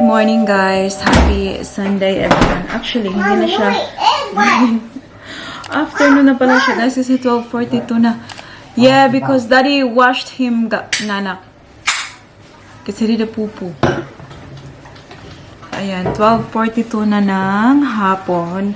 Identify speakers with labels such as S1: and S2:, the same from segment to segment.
S1: morning guys. Happy Sunday everyone. Actually, hindi na siya. Afternoon na pala siya guys kasi 12:42 na. Yeah, because daddy washed him nanak. Kasi di pupu. Ayan, 12:42 na ng hapon.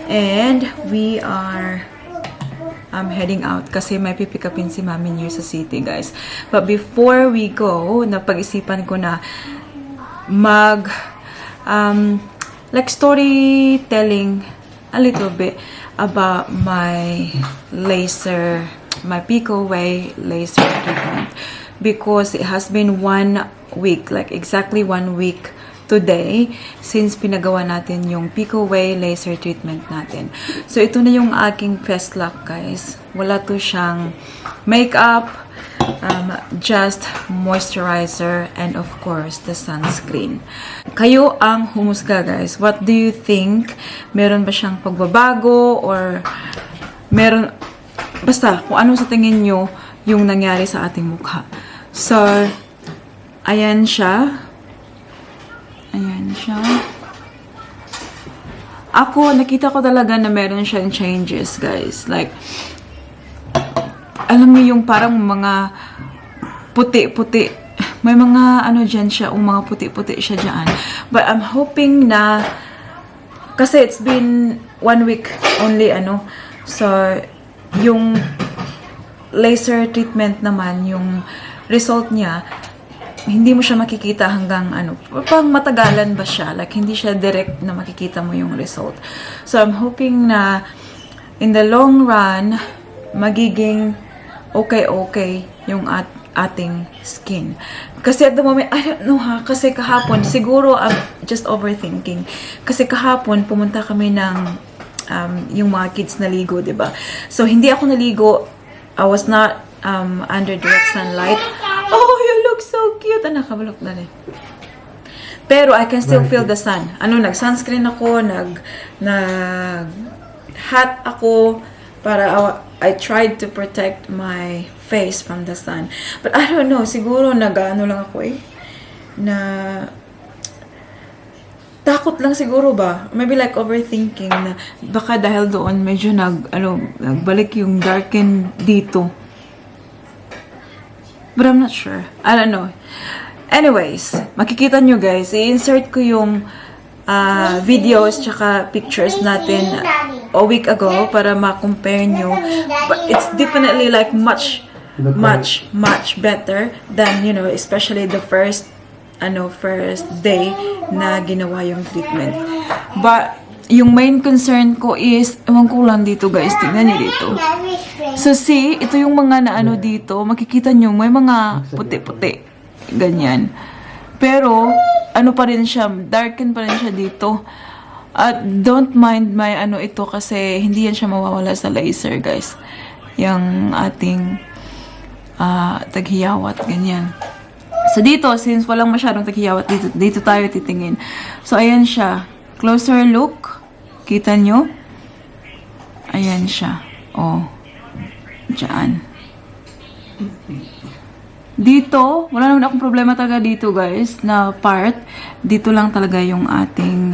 S1: And we are heading out kasi may pipick upin si Mami New sa city, guys. But before we go, napag-isipan ko na like storytelling a little bit about my Pico Way laser treatment, because it has been 1 week, like exactly 1 week today since pinagawa natin yung Pico Way laser treatment natin. So ito na yung aking face lock, guys. Wala to siyang makeup, just moisturizer and of course the sunscreen. Kayo ang humusga, guys. What do you think? Meron ba siyang pagbabago or meron basta kung ano sa tingin nyo yung nangyari sa ating mukha. So ayan siya. Ayan siya. Ako, nakita ko talaga na meron siyang changes, guys. Like, alam niyo yung parang mga puti-puti. May mga ano dyan siya, mga puti-puti siya dyan. But I'm hoping na, kasi it's been 1 week only, So, yung laser treatment naman, yung result niya, hindi mo siya makikita hanggang pag matagalan ba siya, like hindi siya direct na makikita mo yung result. So I'm hoping na in the long run magiging okay yung ating skin. Kasi at the moment, I don't know kasi kahapon siguro I'm just overthinking. Kasi kahapon pumunta kami ng yung mga kids naligo, 'di ba? So hindi ako naligo. I was not under direct sunlight. Oh, you look so cute. Nakabalok na rin. Pero I can still feel the sun. Nag-sunscreen ako, nag-hat ako para I tried to protect my face from the sun. But I don't know, siguro lang ako na takot lang siguro ba? Maybe like overthinking na baka dahil doon medyo nagbalik yung darken dito. But I'm not sure. I don't know. Anyways, makikita nyo guys, i-insert ko yung videos tsaka pictures natin a week ago para ma-compare nyo. But it's definitely like much better than, especially the first day na ginawa yung treatment. But yung main concern ko is, ewan ko lang dito guys, tingnan nyo dito. So see, ito yung mga dito, makikita nyo, may mga puti-puti, ganyan. Pero, pa rin siya, darken pa rin siya dito. At don't mind my ito kasi hindi yan siya mawawala sa laser, guys. Yung ating taghiyawat, ganyan. So dito, since walang masyadong taghiyawat, dito tayo titingin. So ayan siya. Closer look. Kita nyo? Ayan siya. Oh. Diyan. Dito, wala naman akong problema talaga dito, guys, na part. Dito lang talaga yung ating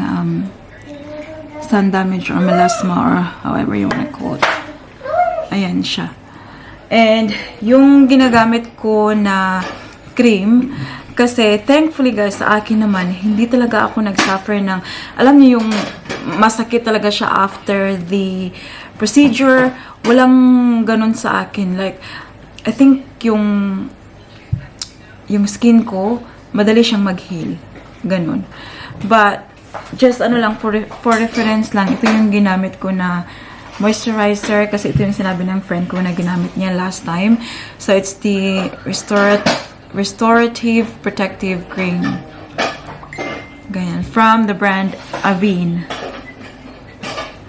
S1: sun damage or melasma or however you wanna call it. Ayan siya. And yung ginagamit ko na cream, kasi thankfully guys, sa akin naman, hindi talaga ako nag-suffer ng, alam niyo yung masakit talaga siya after the procedure. Walang ganun sa akin. Like, I think yung skin ko, madali siyang mag-heal. Ganun. But, just lang, for reference lang, ito yung ginamit ko na moisturizer, kasi ito yung sinabi ng friend ko na ginamit niya last time. So, it's the Restorative Protective Cream. Ganyan. From the brand Avene.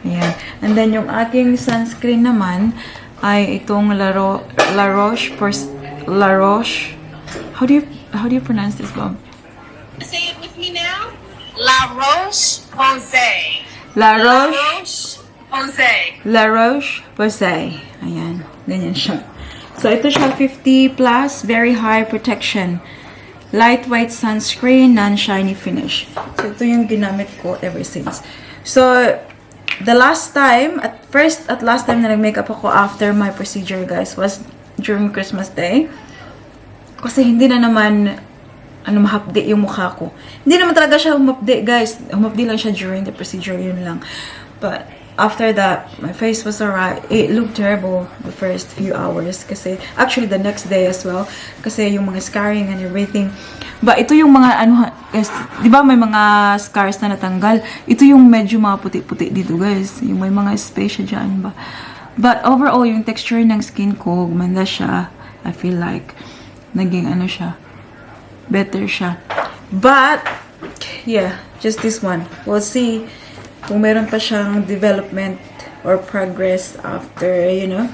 S1: Ayan. And then, yung aking sunscreen naman ay itong La Roche. How do you pronounce this, Bob?
S2: Say it with me now. La Roche-Posay.
S1: La Roche
S2: Posay.
S1: La Roche-Posay. Ayan. Ganyan siya. So, ito siya 50+, very high protection lightweight sunscreen, non-shiny finish. So, ito yung ginamit ko ever since. So, the last time, at last time na nag-makeup ako after my procedure, guys, was during Christmas Day. Kasi hindi na naman, mahapdi yung mukha ko. Hindi naman talaga siya humapdi, guys. Humapdi lang siya during the procedure, yun lang. But, after that, my face was alright. It looked terrible the first few hours. Kasi, actually, the next day as well. Kasi yung mga scarring and everything. But, ito yung mga, guys, di ba may mga scars na natanggal? Ito yung medyo mga puti-puti dito, guys. Yung may mga space siya dyan ba. But, overall, yung texture ng skin ko, gumanda siya. I feel like, naging siya. Better siya. But, yeah, just this one. We'll see kung meron pa siyang development or progress after, a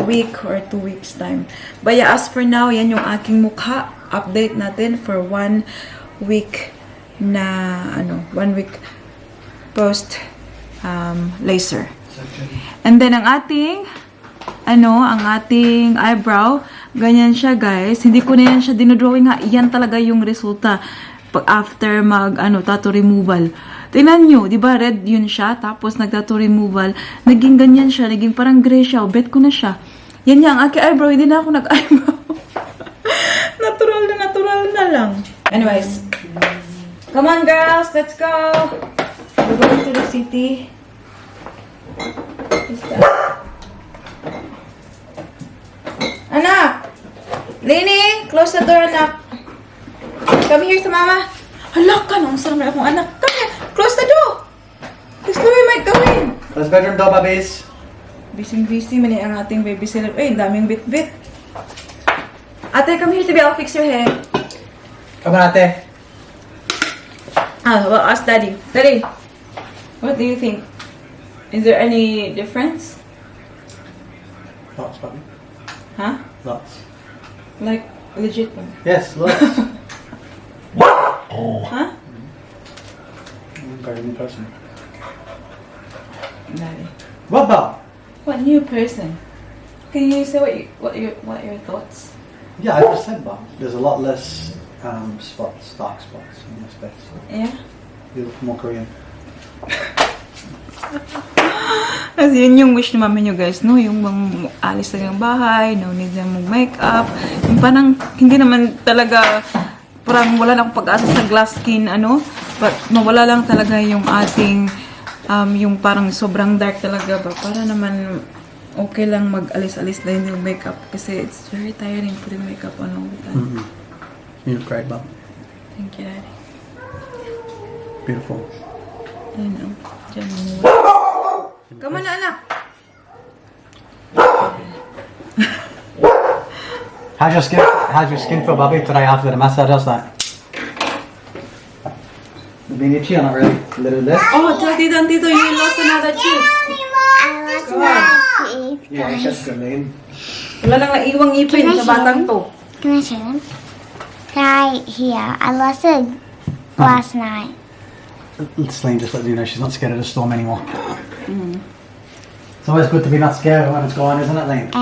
S1: week or 2 weeks time. But yeah, as for now, yan yung aking mukha. Update natin for 1 week na, 1 week post laser. And then, ang ating eyebrow, ganyan siya, guys. Hindi ko na yan siya dinodrawing ha. Yan talaga yung resulta pag after tattoo removal. Tingnan nyo, di ba red yun siya, tapos nag-tattoo removal, naging ganyan siya, naging parang gray siya, bet ko na siya. Yan ang aking eyebrow, hindi na ako nag-eyebrow. natural na lang. Anyways, come on girls, let's go! We're going to the city. What's that? Anak! Lini, close the door, anak. Come here sa mama. Hala ka, nung sama akong anak. Come here, close the door. This way might go in.
S3: Let's bedroom door, babies.
S1: Busy mani ang ating baby seller. Ay, daming bit-bit. Ate, come here, Tibi. I'll fix your hair.
S3: Come on, ate.
S1: Well, ask Daddy. Daddy, what do you think? Is there any difference?
S3: Lots, puppy.
S1: Huh?
S3: Lots.
S1: Like, legit one.
S3: Yes, lots.
S1: Huh?
S3: Very new person.
S1: Daddy.
S3: What about?
S1: What new person? Can you say what your thoughts?
S3: Yeah, I just said, Bob. There's a lot less spots, dark spots in your face.
S1: Yeah?
S3: You look more Korean.
S1: Kasi yun yung wish ni mami nyo, guys, no? Yung alis na ng bahay, no need na mag-makeup. Yung parang, hindi naman talaga, parang wala lang pag-asa sa glass skin, but mawala lang talaga yung ating, yung parang sobrang dark talaga ba? Para naman, okay lang mag-alis-alis na yung makeup kasi it's very tiring putting makeup on all the time.
S3: You look great, Bob.
S1: Thank you, Daddy.
S3: Beautiful.
S1: Dyan mo. Come on, anak!
S3: How's your skin feel, Bobby, today after the massage? How's that? Being itchy or not really? A little bit?
S1: Oh, tell Tito and Tito, you lost another tooth.
S4: I lost my teeth,
S3: Yeah,
S4: guys.
S3: that's good, Lane.
S1: Wala nang naiwang ipin sa batang to.
S4: Can I show them? Right here. I lost it last night.
S3: Lane just let you know she's not scared of the storm anymore. It's always good to be not scared when it's going, isn't it, Lane?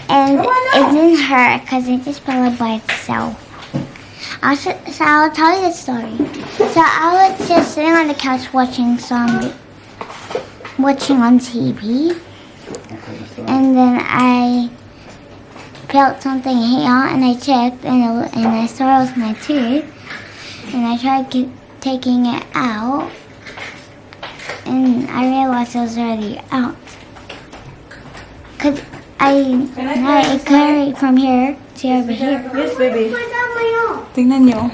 S4: And it didn't hurt because it just fell by itself. So I'll tell you the story. So I was just sitting on the couch watching on TV, and then I felt something here, and I checked, and I saw it was my tooth, and I tried taking it out, and I realized it was already out. Cause I carried from here to over here.
S1: Yes, baby. Tingnan nyo.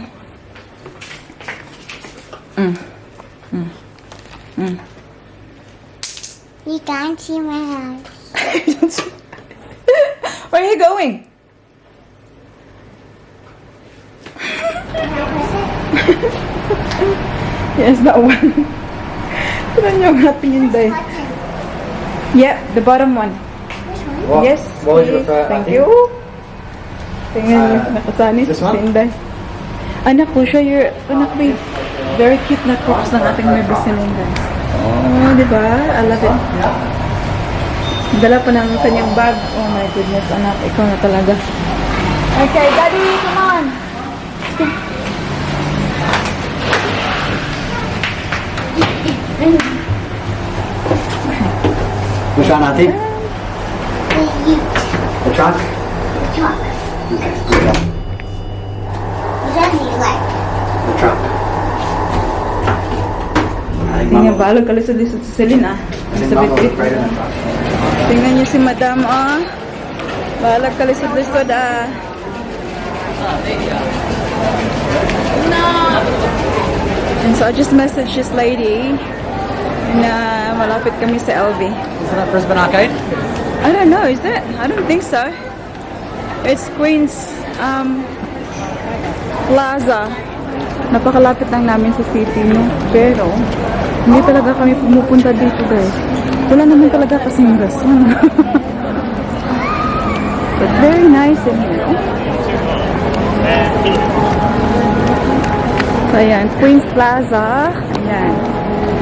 S4: You can't see my house.
S1: Where are you going? Yes, that one. Tingnan nyo ang ating Inday. Yep, the bottom one.
S3: What?
S1: Yes,
S3: What would you
S1: please.
S3: prefer?
S1: Thank
S3: I
S1: you. Tingnan nyo, nakasani
S3: this
S1: si
S3: one?
S1: Inday. Anak ko, show your, anak ko, very cute na crocs ng ating baby Celine, guys. Oh, di ba? I love it. Dala pa ng kanyang bag. Oh my goodness, anak, ikaw na talaga. Okay, Daddy, come on.
S3: Which one, Auntie? The truck?
S4: Truck.
S3: Okay, good job.
S4: What does he like?
S3: The truck. I think
S1: Hindi niya
S3: Mama,
S1: balog kalisod-lisod si Celine ah.
S3: I think
S1: Sa
S3: Mama was
S1: bitbit.
S3: afraid of the truck.
S1: Tingnan niyo si Madam ah. Balag kalisod-lisod ah. And so I just messaged this lady na malapit kami sa LV.
S3: Isn't that Brisbane Arcade?
S1: I don't know, is it? I don't think so. It's Queen's Plaza. Napakalapit lang namin sa city, no? Pero, hindi talaga kami pumupunta dito, guys. Wala naman talaga kasing restaurant. But very nice in here. So, ayan, Queen's Plaza. Ayan.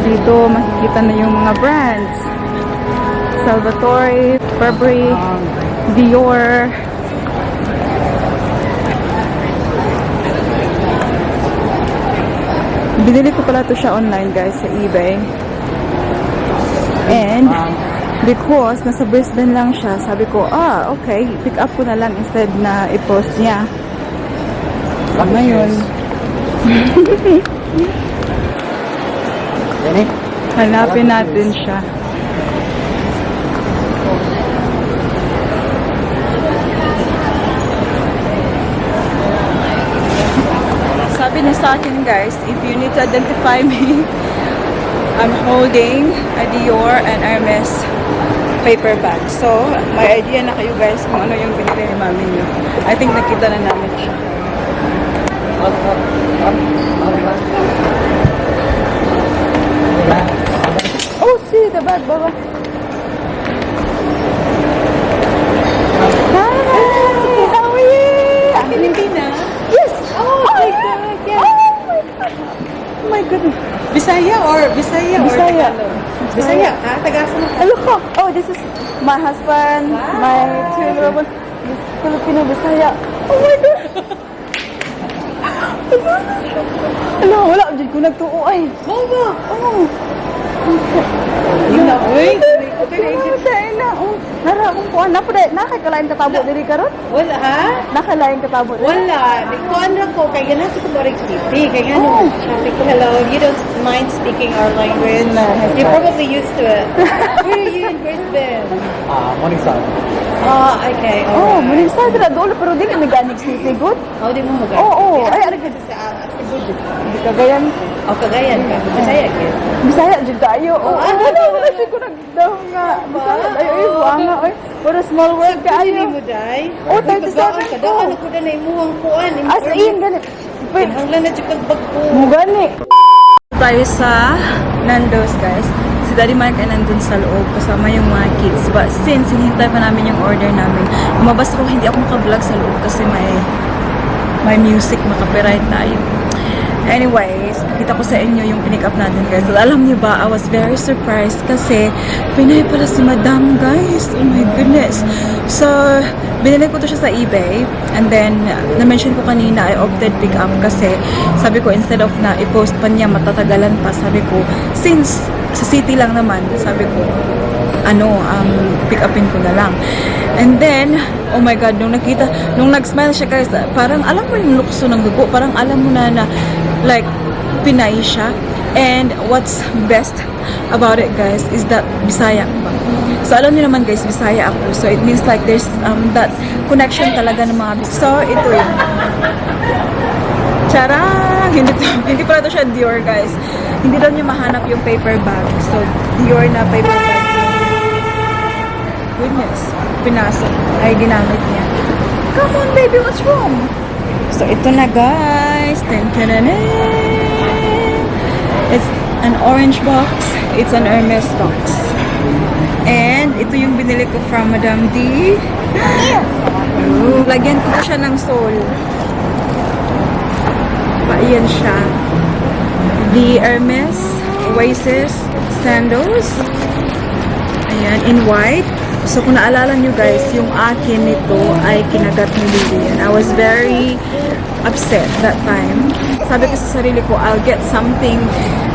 S1: Dito, makikita na yung mga brands. Salvatore, Burberry, Dior. Binili ko pala to siya online, guys, sa eBay. And, because nasa Brisbane lang siya, sabi ko, okay, pick up ko na lang instead na i-post niya. So, ngayon,
S3: Jenny?
S1: hanapin natin siya. Sabi niya sa akin, guys, if you need to identify me, I'm holding a Dior and Hermes paper bag. So, may idea na kayo, guys, kung ano yung binili ni mami niyo. I think nakita na namin siya. Oh, see the bag, Baba. Hi! How are you? Filipina? Yes! Oh my God, yes! Oh my God!
S5: Bisaya or
S1: Bisaya.
S5: Tagalog? Bisaya ka? Tagasan mo.
S1: Look, oh, this is my husband, my children, Filipino Bisaya. Oh my God! Ano, wala, dyan ko nagtuo ay.
S5: Bobo!
S1: Oh.
S5: Yun na, uy.
S1: Dahil na, oh. Nara akong kuhan. Nakakalain katabo diri karon?
S5: Wala, ha?
S1: Nakalain katabo diri?
S5: Wala. Kuan ra ko. Kaya ganun sa Kumarig City. Kaya
S1: Oh.
S5: ganun. Sabi ko, hello, you don't mind speaking our language?
S1: No, that's
S5: You're
S1: fine.
S5: probably used to it. Where are you in Brisbane?
S3: Morningside.
S5: Oh, okay.
S1: Oh,
S5: alright.
S1: muning sa dira dolo pero dili naganig city good.
S5: Oh, di mo mag-
S1: Oo,
S5: Ay,
S1: ay,
S5: ano ka sa good?
S1: Di kagayan.
S5: Oh, Cagayan ka. Bisaya ka.
S1: Bisaya jud kayo. Oh,
S5: ano?
S1: wala jud ko nagdaw nga. Bisaya ayo ay buanga oy. Pero small world
S5: Kaya
S1: kaayo.
S5: mo, day?
S1: Oh, 37 ko.
S5: Kadaan ako na imuhang kuan.
S1: As in ganit. Wait,
S5: Ang lang na dyan pagbagpo.
S1: mo gani. Tayo sa Nando's, guys. Si Daddy Mike ay nandun sa loob kasama yung mga kids. But since hinihintay pa namin yung order namin, lumabas ako, hindi ako makablog sa loob kasi may music, makapiright tayo. Anyways, kita ko sa inyo yung pinick up natin, guys. So, alam niyo ba, I was very surprised kasi Pinay pala si Madam, guys. Oh my goodness. So, binili ko to siya sa eBay. And then, na-mention ko kanina, I opted pick up kasi sabi ko, instead of na i-post pa niya, matatagalan pa. Sabi ko, since sa city lang naman, sabi ko, pick upin ko na lang. And then, oh my God, nung nag-smile siya, guys, parang alam mo yung lukso ng dugo, parang alam mo na like, Pinay siya. And what's best about it, guys, is that Bisaya ba? So, alam niyo naman, guys, Bisaya ako. So, it means like there's that connection talaga ng mga Bisaya. So, ito yun. Charang! Hindi pala ito siya Dior, guys. Hindi daw niyo mahanap yung paper bag. So, Dior na paper bag. Goodness. Pinasok. Ay, ginamit niya. Come on, baby. What's wrong? So, ito na, guys. It's an orange box. It's an Hermes box. And, ito yung binili ko from Madam D. Ooh, lagyan ko pa siya ng sole. Ayan siya. The Hermes Oasis sandals. Ayan, in white. So kung naalala nyo guys, yung akin nito ay kinagat ni Lily. And I was very upset that time. Sabi ko sa sarili ko, I'll get something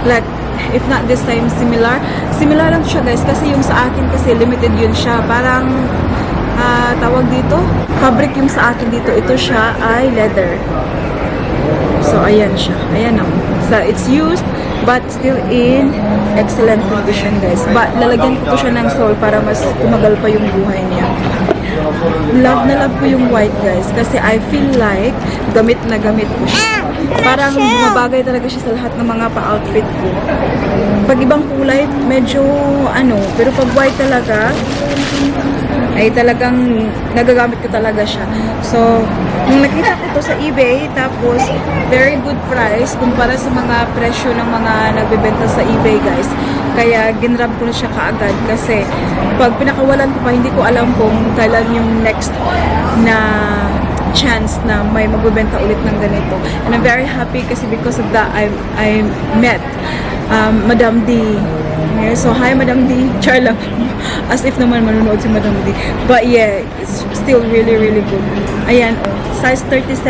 S1: like, if not this time, similar. Similar lang siya guys, kasi yung sa akin kasi limited yun siya. Parang, tawag dito, fabric yung sa akin dito. Ito siya ay leather. So ayan siya. Ayan o. So it's used, but still in excellent condition guys. But lalagyan ko po siya ng sole para mas tumagal pa yung buhay niya. Love na love ko yung white guys kasi I feel like gamit na gamit ko siya. Parang mabagay talaga siya sa lahat ng mga pa-outfit ko. Pag ibang kulay, medyo ano, pero pag white talaga, ay talagang nagagamit ko talaga siya. So, nung nakita ko to sa eBay, tapos very good price kumpara sa mga presyo ng mga nagbebenta sa eBay guys. Kaya ginrab ko na siya kaagad kasi pag pinakawalan ko pa, hindi ko alam kung kailan yung next na chance na may magbebenta ulit ng ganito. And I'm very happy kasi because of that, I met Madam D. Okay, so hi Madam D. Char lang. As if naman manunood si Madam D. But yeah, it's still really, really good. Ayan, size 37.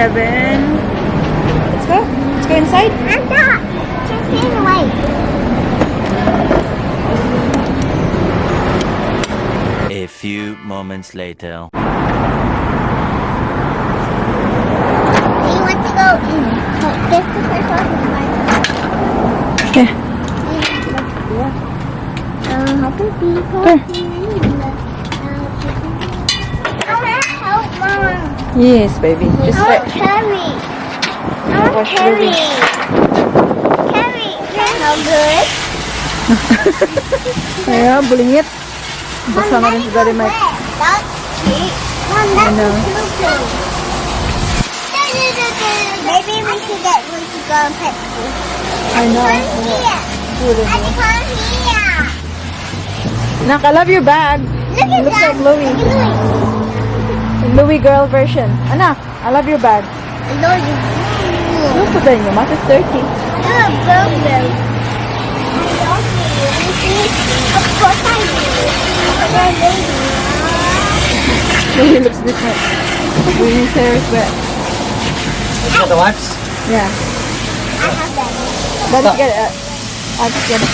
S1: Let's go. Let's go inside.
S4: I'm not. Just being away.
S6: A few moments later.
S4: Do you want to go in? This is the first one.
S1: Okay.
S4: Help, Mom.
S1: Yes, baby. Just
S4: I
S1: wait.
S4: want Carrie. I want
S1: Wash
S4: Carrie.
S1: Ruby.
S4: Carrie, how good?
S1: Kaya, bulingit. Basa na rin si Daddy Mike.
S4: That's cute. Mom,
S1: I know.
S4: that's cute. Maybe we should get one to go and pet food.
S1: I know.
S4: Come here.
S1: Good
S4: I can come here.
S1: Nak, I love your bag.
S4: Look at
S1: Looks
S4: that.
S1: like Louis.
S4: Look at Louis.
S1: Louis girl version. Anak, I love your bag.
S4: Louis.
S1: Look at that, your mouth is dirty.
S4: You're a girl. Of course I do. I'm a lady.
S1: Louis looks different. Louis' hair is wet.
S3: You got the wipes?
S1: Yeah.
S4: I have that.
S1: Let's get it. I'll just get it.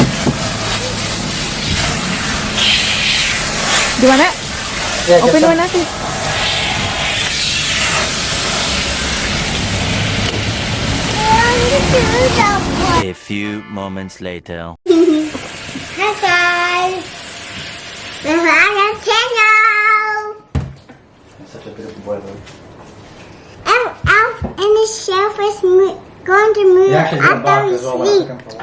S1: Do you want it?
S3: Yeah,
S1: Open one natin.
S6: A few moments later.
S4: Hi guys. We're on a channel.
S3: That's such a beautiful boy, Louis.
S4: Elf and the shelf is going to move
S3: He actually got a
S4: after we
S3: box as well. What I was
S4: sleep.
S3: looking for.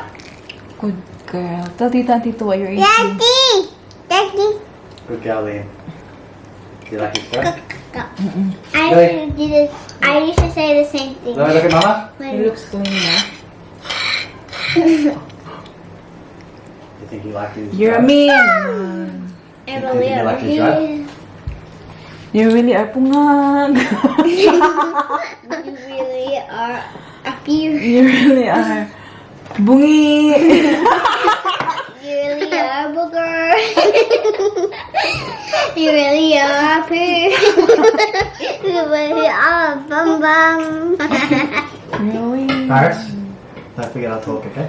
S1: Good girl. Tell Tita and Tito what you're eating.
S4: Daddy. Daddy.
S3: Good girl, Liam. Do you like his stuff?
S4: I used to say the same thing.
S3: Louis, look at Mama.
S1: He looks clean now.
S3: You think you like his
S1: You're a
S3: dress?
S1: mean.
S3: You think you like his dress?
S1: You really are pungag.
S4: You really are a few.
S1: You really are. Bungi.
S4: You really are a booger. You really are a poo. You really are a bum bum.
S1: Really?
S3: Paris? Don't forget our talk, okay?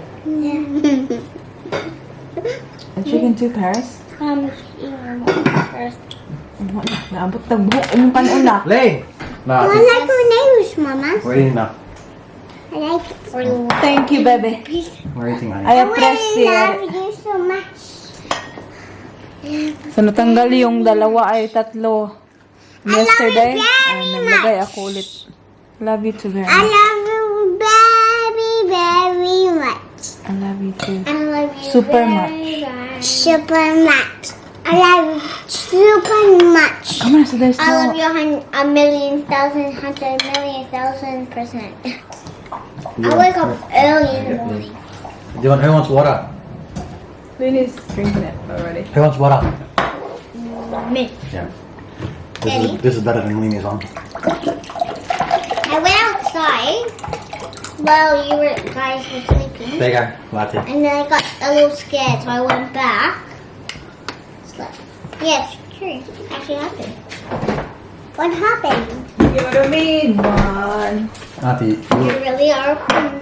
S1: And chicken too, Paris?
S4: First.
S1: Naabot ng buhok. Anong panon na?
S3: Lee! No,
S4: I
S3: I think
S4: like your nails, Mama.
S3: we're eating now.
S4: I like it.
S1: Thank you, baby.
S3: We're eating, honey.
S1: I
S4: I
S1: appreciate
S4: love
S1: it.
S4: you so much.
S1: So, natanggal yung dalawa ay tatlo. Yesterday,
S4: I love you very
S1: naglagay
S4: much.
S1: ako ulit. Love you too very
S4: I
S1: much.
S4: love you very, very much.
S1: I love you too.
S4: I love you
S1: Super
S4: very much. Super much. I love you super much.
S1: Come on, so there's
S4: I love
S1: no...
S4: you a million, thousand, 100,000,000%.
S3: You
S4: I
S3: want-
S4: wake up early in the morning.
S3: Do you want, who wants water?
S1: Lily's drinking it already.
S3: Who wants water?
S4: Me.
S3: Yeah.
S4: Daddy?
S3: This is better than Leanie's one.
S4: I went outside while you guys were sleeping.
S3: There you go, latte.
S4: And then I got a little scared, so I went back. Slept. Yes, Sure. Actually happened. What happened?
S1: You know what I mean, man?
S3: Auntie,
S4: You really are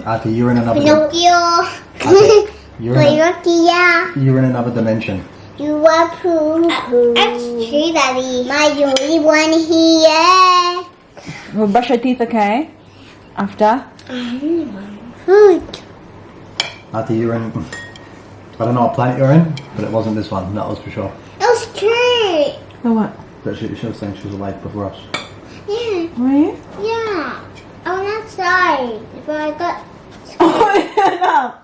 S3: Auntie, you're in another.
S4: Pinocchio.
S3: Auntie, you're in,
S4: Pinocchio.
S3: you're in another dimension.
S4: You are poo. That's true, Daddy. My only one here.
S1: We'll brush your teeth, okay? After?
S4: Food.
S3: Auntie, you're in. I don't know what planet you're in, but it wasn't this one. That was for sure.
S4: That was true.
S1: So what?
S3: But she was saying she was alive before us.
S4: Yeah.
S1: Were you?
S4: Yeah. I went outside, but I got.
S1: Oh, anak!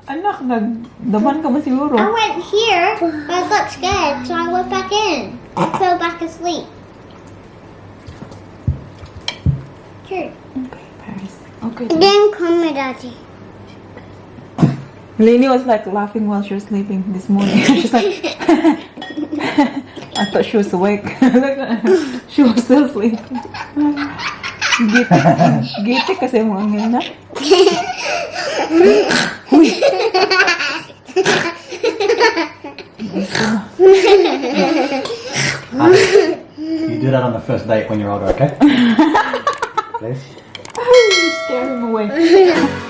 S1: Anak, nagdaman ka ba siguro?
S4: I went here, but I got scared, so I went back in. I fell back asleep. Sure.
S1: Okay, Paris. Okay.
S4: Then come, my daddy.
S1: Lainey was like laughing while she was sleeping this morning. She's like, I thought she was awake. She was still sleeping. Gite kasi mo ang na. Uy!
S3: You do that on the first date when you're older, okay? Please.
S1: Scare him away.